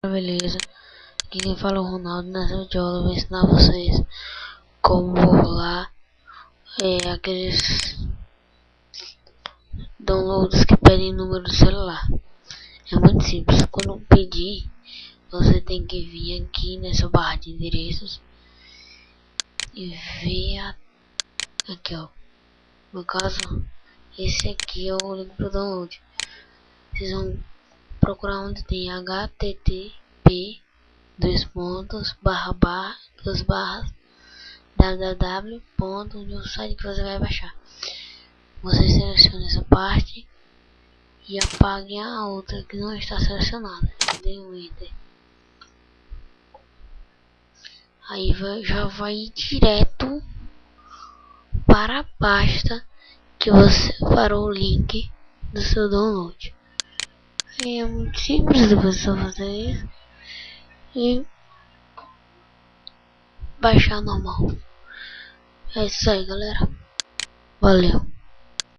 Beleza, aqui quem fala é o Ronaldo. Nessa vídeo eu vou ensinar vocês como burlar aqueles downloads que pedem número do celular. É muito simples. Quando pedir, você tem que vir aqui nessa barra de endereços e ver aqui, ó. No caso, esse aqui é o link para o download. Vocês vão procurar onde tem http www. onde o site que você vai baixar. Você seleciona essa parte e apague a outra que não está selecionada. Dê um enter. Aí já vai direto para a pasta que você parou o link do seu download. Aí é muito simples, depois só fazer isso e baixar normal. É isso aí, galera. Valeu.